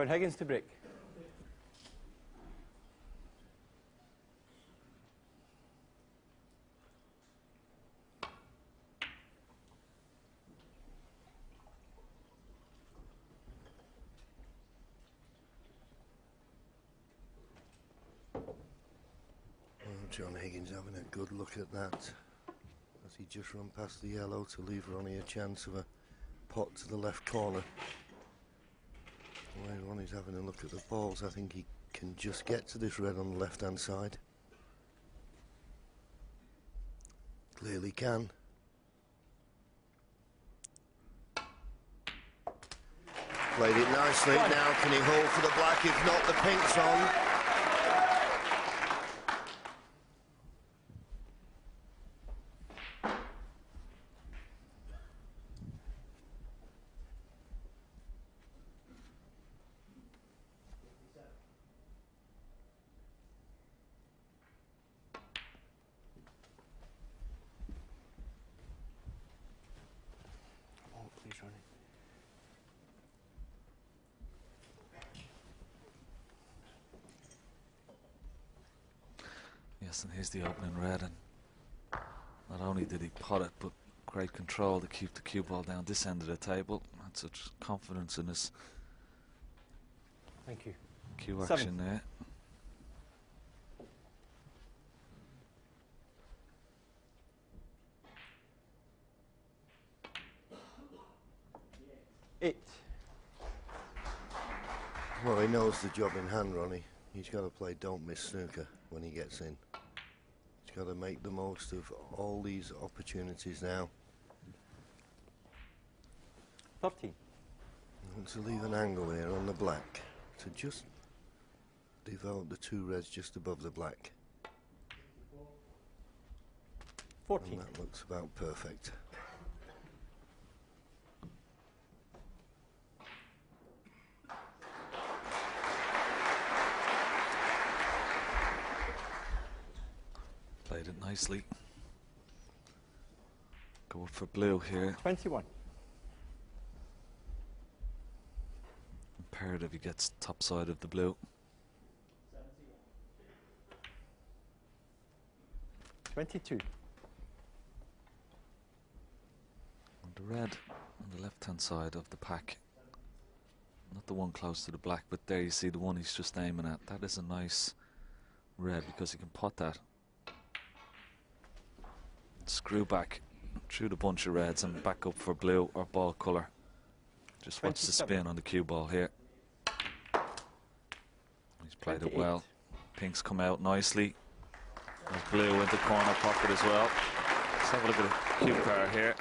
Higgins to break. John Higgins having a good look at that as he just run past the yellow to leave Ronnie a chance of a pot to the left corner. The way Ronnie's having a look at the balls, I think he can just get to this red on the left hand side. Clearly can. Played it nicely. Now can he hold for the black? If not, the pink's on. Yes, and here's the opening red, and not only did he pot it, but great control to keep the cue ball down this end of the table. And such confidence in his Thank you. cue action there. Eight. Well, he knows the job in hand, Ronnie. He's got to play don't miss snooker when he gets in. He's got to make the most of all these opportunities now. 13. He wants to leave an angle here on the black to just develop the two reds just above the black. 14. And that looks about perfect. Played it nicely. Go up for blue here. 21. Imperative he gets top side of the blue. 22. And the red on the left hand side of the pack. Not the one close to the black, but there you see the one he's just aiming at. That is a nice red because he can pot that. Screw back through the bunch of reds and back up for blue or ball colour. Just watch the spin on the cue ball here. He's played 28. it well. Pink's come out nicely. There's blue into corner pocket as well. Let's have a look at the cue card here.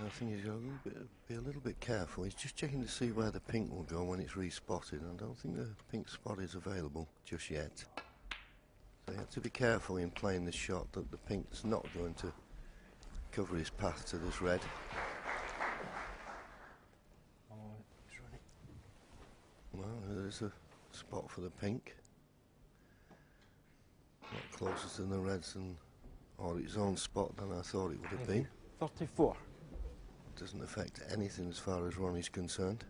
I think he's got to be a little bit careful. He's just checking to see where the pink will go when it's respotted. I don't think the pink spot is available just yet. So you have to be careful in playing this shot that the pink's not going to cover his path to this red. Well, there's a spot for the pink. A lot closer to the reds than, or its own spot than I thought it would have been. 34. Doesn't affect anything as far as Ronnie's concerned.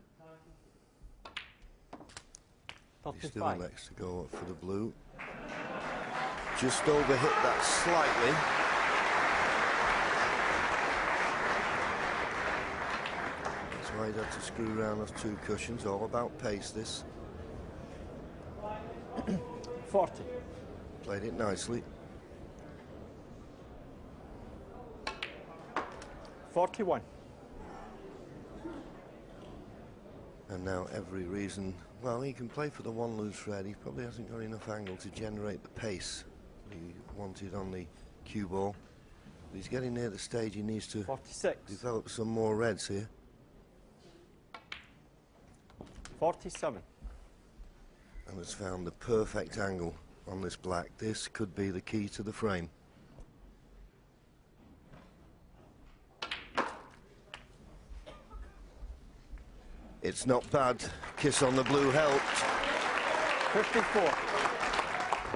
35. He still elects to go up for the blue. Just overhit that slightly. That's why he'd had to screw around those two cushions. All about pace, this. 40. Played it nicely. 41. And now every reason, well, he can play for the one loose red. He probably hasn't got enough angle to generate the pace he wanted on the cue ball. But he's getting near the stage he needs to 46. develop some more reds here. 47. And has found the perfect angle on this black. This could be the key to the frame. It's not bad. Kiss on the blue helped. 54.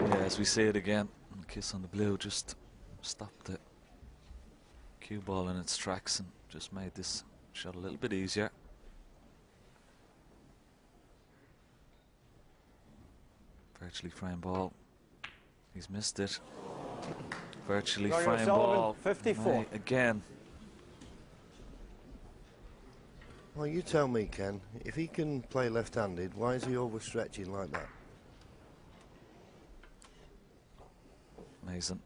Yeah, as we see it again, kiss on the blue just stopped it. Cue ball in its tracks and just made this shot a little bit easier. Virtually frame ball. He's missed it. Virtually Roger frame Sullivan, ball. 54. May again. Well, you tell me, Ken, if he can play left-handed, why is he overstretching like that? Mason.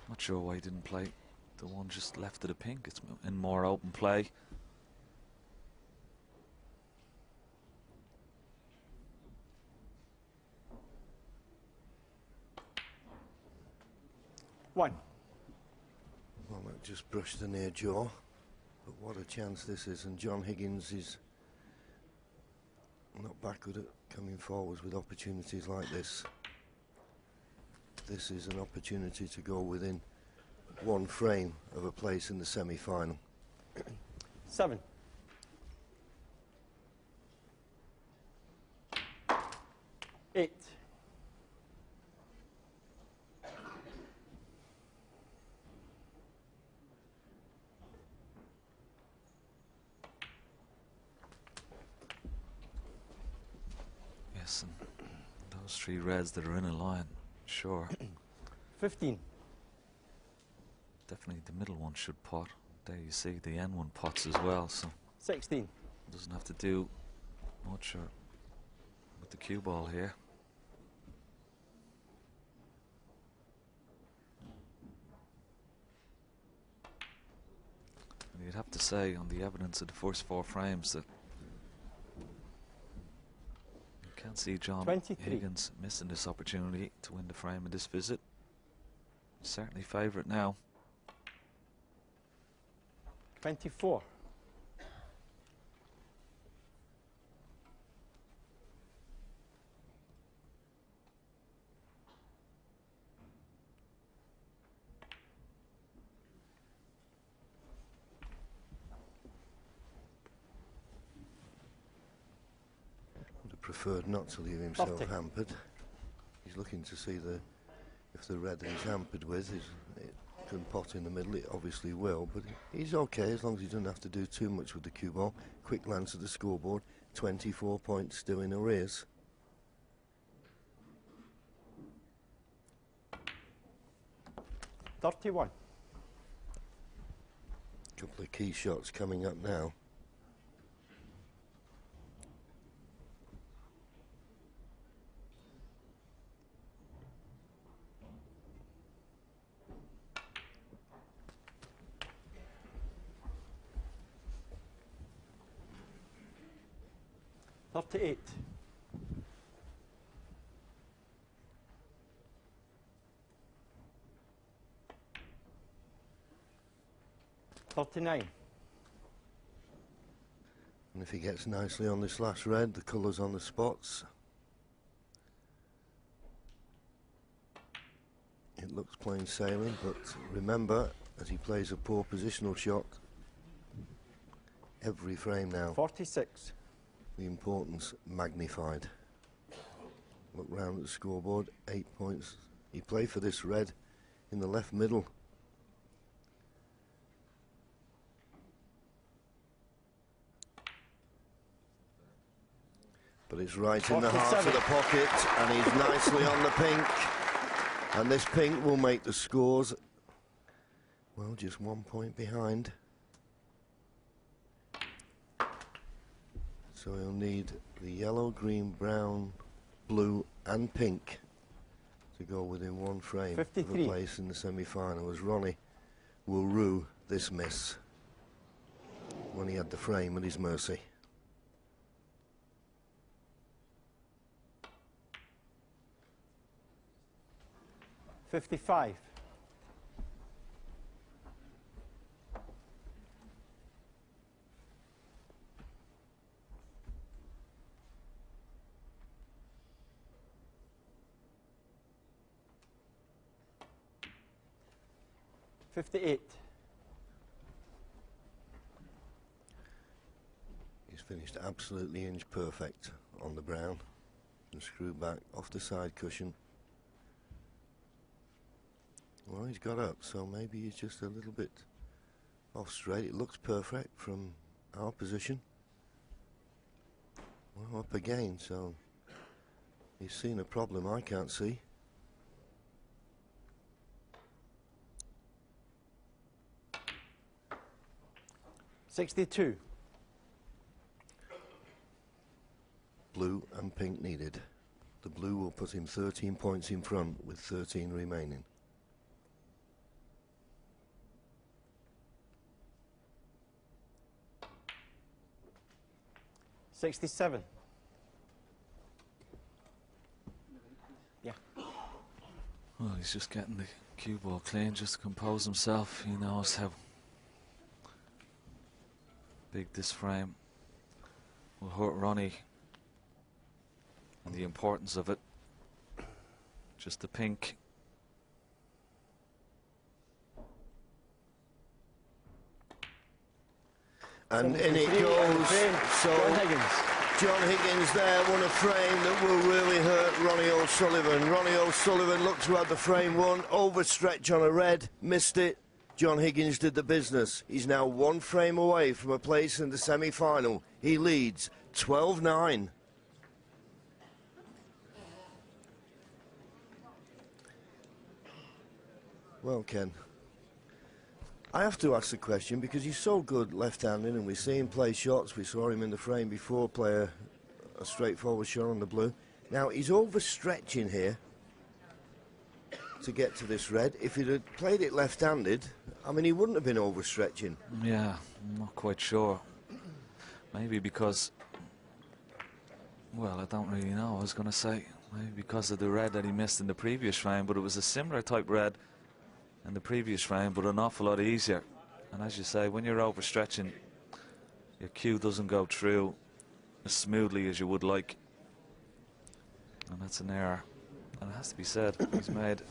Not sure why he didn't play the one just left of the pink. It's in more open play. One. Well, that just brushed the near jaw. But what a chance this is. And John Higgins is not backward at coming forwards with opportunities like this. This is an opportunity to go within one frame of a place in the semi-final. 7. Eight. Yes, and those three reds that are in a line, sure. 15. Definitely the middle one should pot. There you see the end one pots as well, so 16. doesn't have to do much with the cue ball here. And you'd have to say on the evidence of the first 4 frames that you can't see John 23. Higgins missing this opportunity to win the frame of this visit. Certainly favourite now. 24. Would have preferred not to leave himself 40. hampered. He's looking to see if the red that he's hampered with it can pot in the middle. It obviously will, but he's okay as long as he doesn't have to do too much with the cue ball. Quick glance at the scoreboard. 24 points still in arrears. $31. Couple of key shots coming up now. $38. $39. And if he gets nicely on this last red, the colours on the spots, it looks plain sailing, but remember, as he plays a poor positional shot, every frame now, 46. the importance magnified. Look round at the scoreboard, 8 points. He played for this red in the left middle. But it's right in the heart of the pocket, and he's nicely on the pink. And this pink will make the scores, well, just 1 point behind. So he'll need the yellow, green, brown, blue and pink to go within one frame 53. of a place in the semi-final, as Ronnie will rue this miss when he had the frame at his mercy. $55. $58. He's finished absolutely inch perfect on the brown and screw back off the side cushion. Well, he's got up, so maybe he's just a little bit off straight. It looks perfect from our position. Well, up again, so he's seen a problem I can't see. $62. Blue and pink needed. The blue will put him 13 points in front with 13 remaining. $67. Yeah. Well, he's just getting the cue ball clean just to compose himself. He knows how big this frame will hurt Ronnie and the importance of it. Just the pink. And in it 73 and goes. frame. So John Higgins. John Higgins there won a frame that will really hurt Ronnie O'Sullivan. Ronnie O'Sullivan looked to have the frame won, overstretch on a red, missed it. John Higgins did the business. He's now one frame away from a place in the semi-final. He leads 12-9. Well, Ken, I have to ask the question because he's so good left-handed and we see him play shots. We saw him in the frame before play a straightforward shot on the blue. Now, he's overstretching here to get to this red. If he'd have played it left-handed, I mean, he wouldn't have been overstretching. Yeah, I'm not quite sure. Maybe because, well, I don't really know. I was going to say maybe because of the red that he missed in the previous frame, but it was a similar type red in the previous frame, but an awful lot easier. And as you say, when you're overstretching, your cue doesn't go through as smoothly as you would like. And that's an error. And it has to be said, he's made